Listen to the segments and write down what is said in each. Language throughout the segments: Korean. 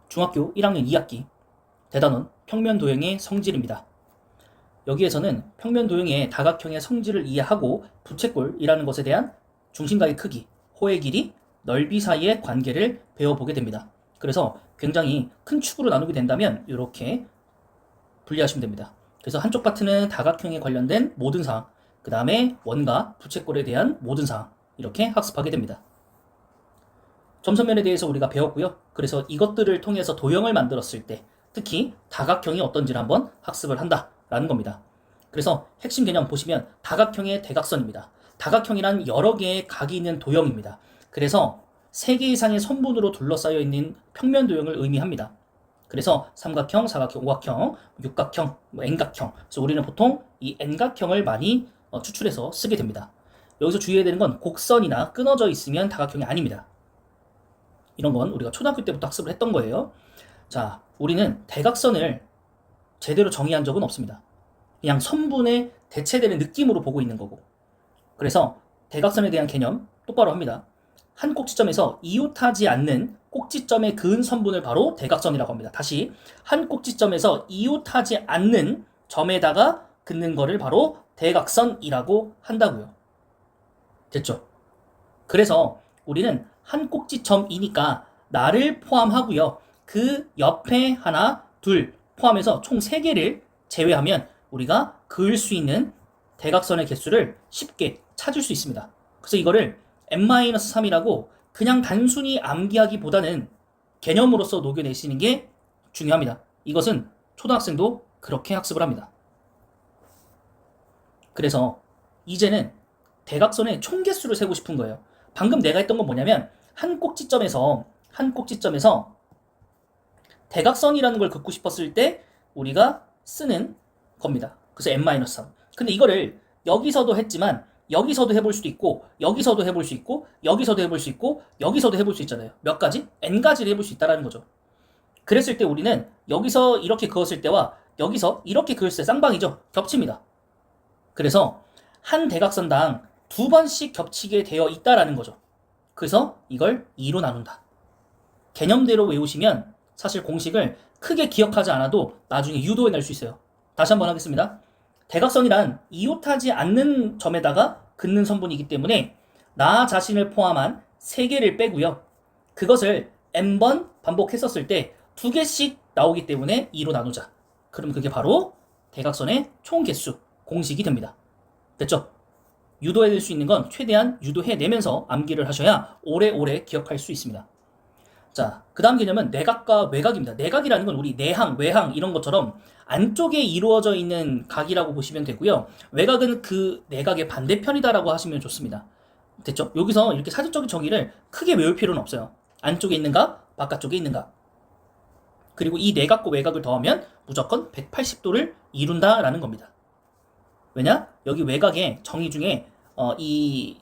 중학교 1학년 2학기 대단원 평면도형의 성질입니다. 여기에서는 평면도형의 다각형의 성질을 이해하고 부채꼴이라는 것에 대한 중심각의 크기, 호의 길이, 넓이 사이의 관계를 배워보게 됩니다. 그래서 굉장히 큰 축으로 나누게 된다면 이렇게 분리하시면 됩니다. 그래서 한쪽 파트는 다각형에 관련된 모든 사항, 그 다음에 원과 부채꼴에 대한 모든 사항 이렇게 학습하게 됩니다. 점선면에 대해서 우리가 배웠고요. 그래서 이것들을 통해서 도형을 만들었을 때 특히 다각형이 어떤지를 한번 학습을 한다라는 겁니다. 그래서 핵심 개념 보시면 다각형의 대각선입니다. 다각형이란 여러 개의 각이 있는 도형입니다. 그래서 3개 이상의 선분으로 둘러싸여 있는 평면 도형을 의미합니다. 그래서 삼각형, 사각형, 오각형, 육각형, N각형. 그래서 우리는 보통 이 N각형을 많이 추출해서 쓰게 됩니다. 여기서 주의해야 되는 건 곡선이나 끊어져 있으면 다각형이 아닙니다. 이런 건 우리가 초등학교 때부터 학습을 했던 거예요. 자, 우리는 대각선을 제대로 정의한 적은 없습니다. 그냥 선분에 대체되는 느낌으로 보고 있는 거고. 그래서 대각선에 대한 개념 똑바로 합니다. 한 꼭지점에서 이웃하지 않는 꼭지점의 그은 선분을 바로 대각선이라고 합니다. 다시 한 꼭지점에서 이웃하지 않는 점에다가 긋는 거를 바로 대각선이라고 한다고요. 됐죠? 그래서 우리는 한 꼭지점이니까 나를 포함하고요. 그 옆에 하나, 둘 포함해서 총 3개를 제외하면 우리가 그을 수 있는 대각선의 개수를 쉽게 찾을 수 있습니다. 그래서 이거를 n-3이라고 그냥 단순히 암기하기보다는 개념으로서 녹여내시는 게 중요합니다. 이것은 초등학생도 그렇게 학습을 합니다. 그래서 이제는 대각선의 총 개수를 세고 싶은 거예요. 방금 내가 했던 건 뭐냐면 한 꼭지점에서 대각선이라는 걸 긋고 싶었을 때 우리가 쓰는 겁니다. 그래서 n-3. 근데 이거를 여기서도 했지만 여기서도 해볼 수도 있고 여기서도 해볼 수 있고 여기서도 해볼 수 있고 여기서도 해볼 수 있잖아요. 몇 가지? n가지를 해볼 수 있다는 거죠. 그랬을 때 우리는 여기서 이렇게 그었을 때와 여기서 이렇게 그었을 때 쌍방이죠. 겹칩니다. 그래서 한 대각선당 2번씩 겹치게 되어 있다라는 거죠. 그래서 이걸 2로 나눈다. 개념대로 외우시면 사실 공식을 크게 기억하지 않아도 나중에 유도해낼 수 있어요. 다시 한번 하겠습니다. 대각선이란 이웃하지 않는 점에다가 긋는 선분이기 때문에 나 자신을 포함한 3개를 빼고요. 그것을 n번 반복했었을 때 2개씩 나오기 때문에 2로 나누자. 그럼 그게 바로 대각선의 총 개수 공식이 됩니다. 됐죠? 유도해낼 수 있는 건 최대한 유도해내면서 암기를 하셔야 오래오래 기억할 수 있습니다. 자, 그 다음 개념은 내각과 외각입니다. 내각이라는 건 우리 내항, 외항 이런 것처럼 안쪽에 이루어져 있는 각이라고 보시면 되고요. 외각은 그 내각의 반대편이다라고 하시면 좋습니다. 됐죠? 여기서 이렇게 사전적인 정의를 크게 외울 필요는 없어요. 안쪽에 있는 각, 바깥쪽에 있는 각. 그리고 이 내각과 외각을 더하면 무조건 180도를 이룬다라는 겁니다. 왜냐? 여기 외각의 정의 중에 이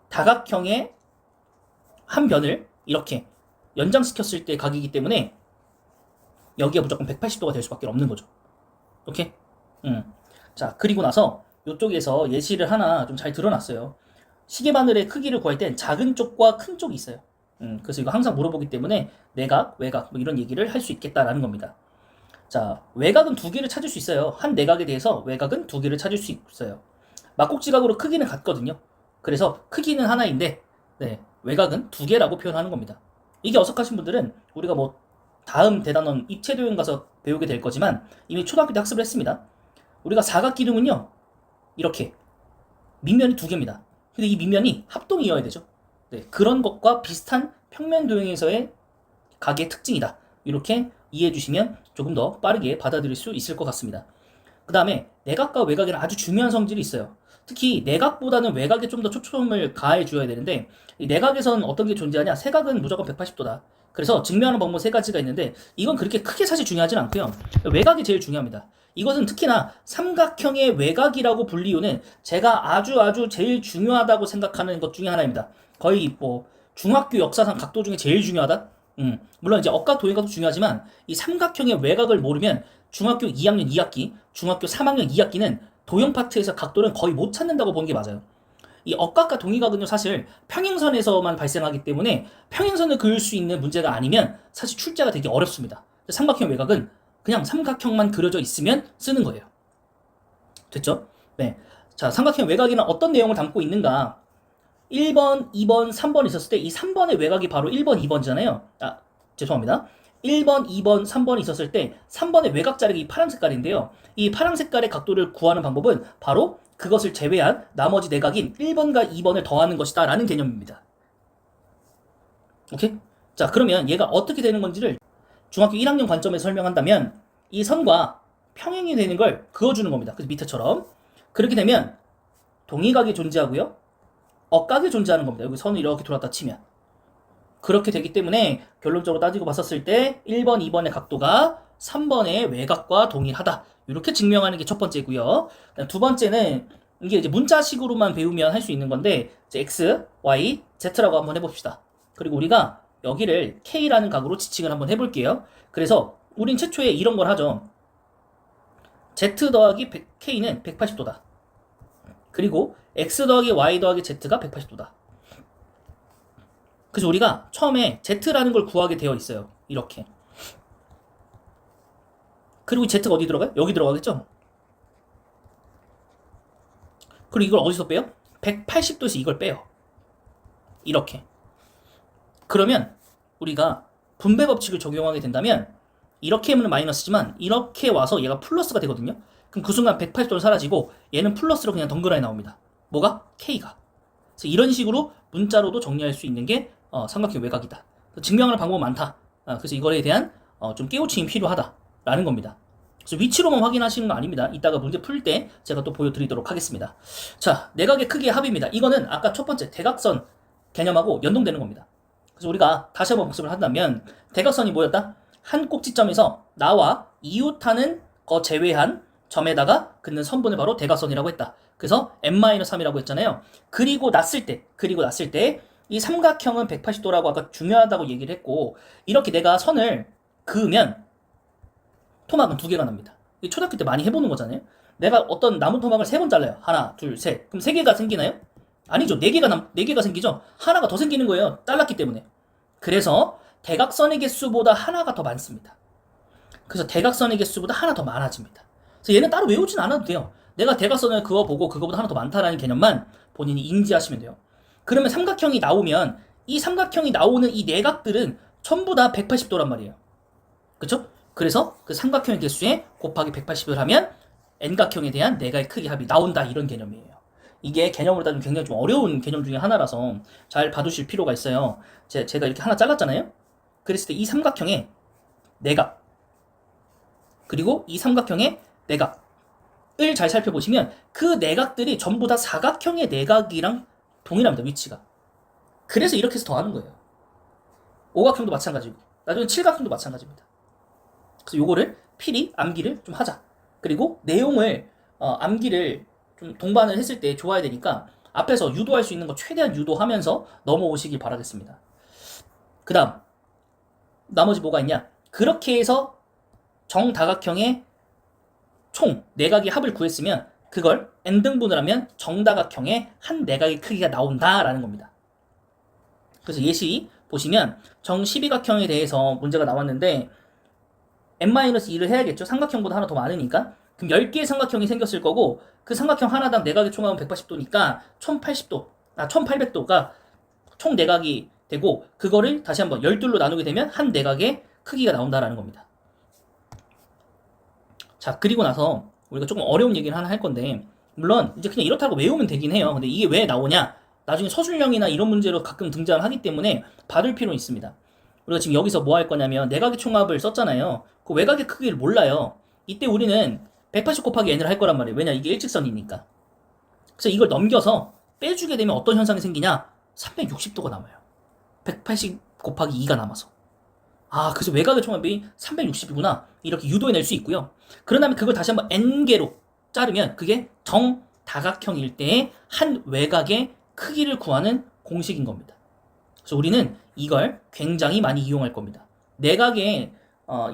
다각형의 한 변을 이렇게 연장시켰을 때 각이기 때문에 여기가 무조건 180도가 될 수밖에 없는 거죠. 오케이? 자, 그리고 나서 이쪽에서 예시를 하나 좀 잘 드러났어요. 시계바늘의 크기를 구할 땐 작은 쪽과 큰 쪽이 있어요. 그래서 이거 항상 물어보기 때문에 내각, 외각 뭐 이런 얘기를 할 수 있겠다라는 겁니다. 자, 외각은 2개를 찾을 수 있어요. 한 내각에 대해서 외각은 2개를 찾을 수 있어요. 막곡지각으로 크기는 같거든요. 그래서 크기는 하나인데 외각은 2개라고 표현하는 겁니다. 이게 어색하신 분들은 우리가 뭐 다음 대단원 입체도형 가서 배우게 될 거지만 이미 초등학교 때 학습을 했습니다. 우리가 사각기둥은요 이렇게 밑면이 2개입니다. 근데 이 밑면이 합동이어야 되죠. 그런 것과 비슷한 평면도형에서의 각의 특징이다. 이렇게 이해해 주시면 조금 더 빠르게 받아들일 수 있을 것 같습니다. 그 다음에 내각과 외각에는 아주 중요한 성질이 있어요. 특히 내각보다는 외각에 좀 더 초점을 가해 주어야 되는데 이 내각에서는 어떤 게 존재하냐? 세각은 무조건 180도다. 그래서 증명하는 방법 3가지가 있는데 이건 그렇게 크게 사실 중요하진 않고요. 외각이 제일 중요합니다. 이것은 특히나 삼각형의 외각이라고 불리우는 제가 아주 제일 중요하다고 생각하는 것 중에 하나입니다. 거의 뭐 중학교 역사상 각도 중에 제일 중요하다? 물론 이제 억각 도형각도 중요하지만 이 삼각형의 외각을 모르면 중학교 2학년 2학기, 중학교 3학년 2학기는 도형 파트에서 각도는 거의 못 찾는다고 보는 게 맞아요. 이 억각과 동의각은요 사실 평행선에서만 발생하기 때문에 평행선을 그을 수 있는 문제가 아니면 사실 출제가 되게 어렵습니다. 삼각형 외곽은 그냥 삼각형만 그려져 있으면 쓰는 거예요. 됐죠? 네. 자, 삼각형 외곽에는 어떤 내용을 담고 있는가? 1번, 2번, 3번 있었을 때 이 3번의 외곽이 바로 1번, 2번이잖아요. 아, 죄송합니다. 1번, 2번, 3번이 있었을 때 3번의 외곽 자력이 파란 색깔인데요. 이 파란 색깔의 각도를 구하는 방법은 바로 그것을 제외한 나머지 내각인 1번과 2번을 더하는 것이다 라는 개념입니다. 오케이? 자, 그러면 얘가 어떻게 되는 건지를 중학교 1학년 관점에서 설명한다면 이 선과 평행이 되는 걸 그어주는 겁니다. 그래서 밑에처럼. 그렇게 되면 동의각이 존재하고요. 억각이 존재하는 겁니다. 여기 선을 이렇게 돌았다 치면. 그렇게 되기 때문에 결론적으로 따지고 봤었을 때 1번, 2번의 각도가 3번의 외곽과 동일하다. 이렇게 증명하는 게 첫 번째고요. 두 번째는 이게 이제 문자식으로만 배우면 할 수 있는 건데 이제 x, y, z라고 한번 해봅시다. 그리고 우리가 여기를 k라는 각으로 지칭을 한번 해볼게요. 그래서 우린 최초에 이런 걸 하죠. z 더하기 k는 180도다. 그리고 x 더하기 y 더하기 z가 180도다. 그래서 우리가 처음에 z라는 걸 구하게 되어 있어요. 이렇게. 그리고 z가 어디 들어가요? 여기 들어가겠죠? 그리고 이걸 어디서 빼요? 180도에서 이걸 빼요. 이렇게. 그러면 우리가 분배 법칙을 적용하게 된다면 이렇게 하면 마이너스지만 이렇게 와서 얘가 플러스가 되거든요. 그럼 그 순간 180도는 사라지고 얘는 플러스로 그냥 덩그러니 나옵니다. 뭐가? K가. 그래서 이런 식으로 문자로도 정리할 수 있는 게 삼각형 외곽이다. 증명하는 방법은 많다. 그래서 이거에 대한 좀 깨우침이 필요하다라는 겁니다. 그래서 위치로만 확인하시는 거 아닙니다. 이따가 문제 풀 때 제가 또 보여드리도록 하겠습니다. 자, 내각의 크기의 합입니다. 이거는 아까 첫 번째 대각선 개념하고 연동되는 겁니다. 그래서 우리가 다시 한번 복습을 한다면 대각선이 뭐였다? 한 꼭지점에서 나와 이웃하는 거 제외한 점에다가 긋는 선분을 바로 대각선이라고 했다. 그래서 n-3이라고 했잖아요. 그리고 났을 때 이 삼각형은 180도라고 아까 중요하다고 얘기를 했고 이렇게 내가 선을 그으면 토막은 두 개가 납니다. 초등학교 때 많이 해보는 거잖아요. 내가 어떤 나무 토막을 3번 잘라요. 하나, 둘, 셋. 그럼 3개가 생기나요? 아니죠. 4개가 생기죠. 하나가 더 생기는 거예요. 잘랐기 때문에. 그래서 대각선의 개수보다 하나가 더 많습니다. 그래서 대각선의 개수보다 하나 더 많아집니다. 그래서 얘는 따로 외우진 않아도 돼요. 내가 대각선을 그어보고 그거보다 하나 더 많다라는 개념만 본인이 인지하시면 돼요. 그러면 삼각형이 나오면 이 삼각형이 나오는 이 내각들은 전부 다 180도란 말이에요. 그쵸? 그래서 그 삼각형의 개수에 곱하기 180을 하면 n각형에 대한 내각의 크기 합이 나온다 이런 개념이에요. 이게 개념으로 따지면 굉장히 좀 어려운 개념 중에 하나라서 잘 봐두실 필요가 있어요. 제가 이렇게 하나 잘랐잖아요. 그랬을 때 이 삼각형의 내각 그리고 이 삼각형의 내각을 잘 살펴보시면 그 내각들이 전부 다 사각형의 내각이랑 동일합니다. 위치가. 그래서 이렇게 해서 더하는 거예요. 오각형도 마찬가지고 나중에 칠각형도 마찬가지입니다. 그래서 요거를 필히 암기를 좀 하자. 그리고 내용을 암기를 좀 동반을 했을 때 좋아야 되니까 앞에서 유도할 수 있는 거 최대한 유도하면서 넘어오시길 바라겠습니다. 그 다음 나머지 뭐가 있냐? 그렇게 해서 정다각형의 총 내각의 합을 구했으면 그걸 n등분을 하면 정다각형의 한 내각의 크기가 나온다라는 겁니다. 그래서 예시 보시면 정12각형에 대해서 문제가 나왔는데 n-2를 해야겠죠. 삼각형보다 하나 더 많으니까. 그럼 10개의 삼각형이 생겼을 거고 그 삼각형 하나당 내각의 총합은 180도니까 1800도가 총 내각이 되고 그거를 다시 한번 12로 나누게 되면 한 내각의 크기가 나온다라는 겁니다. 자, 그리고 나서 우리가 조금 어려운 얘기를 하나 할 건데 물론 이제 그냥 이렇다고 외우면 되긴 해요. 근데 이게 왜 나오냐? 나중에 서술형이나 이런 문제로 가끔 등장을 하기 때문에 받을 필요는 있습니다. 우리가 지금 여기서 뭐 할 거냐면 내각의 총합을 썼잖아요. 그 외곽의 크기를 몰라요. 이때 우리는 180 곱하기 n을 할 거란 말이에요. 왜냐? 이게 일직선이니까. 그래서 이걸 넘겨서 빼주게 되면 어떤 현상이 생기냐? 360도가 남아요. 180 곱하기 2가 남아서. 아, 그래서 외곽의 총합이 360이구나. 이렇게 유도해낼 수 있고요. 그런 다음에 그걸 다시 한번 n개로 자르면 그게 정다각형일 때의 한 외곽의 크기를 구하는 공식인 겁니다. 그래서 우리는 이걸 굉장히 많이 이용할 겁니다. 내각의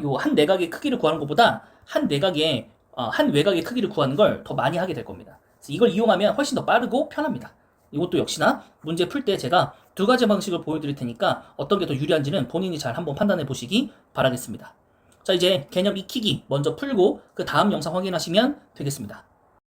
요 한 내각의 크기를 구하는 것보다 한 내각의 한 외곽의 크기를 구하는 걸 더 많이 하게 될 겁니다. 그래서 이걸 이용하면 훨씬 더 빠르고 편합니다. 이것도 역시나 문제 풀 때 제가 두 가지 방식을 보여드릴 테니까 어떤 게 더 유리한지는 본인이 잘 한번 판단해 보시기 바라겠습니다. 자, 이제 개념 익히기 먼저 풀고 그 다음 영상 확인하시면 되겠습니다.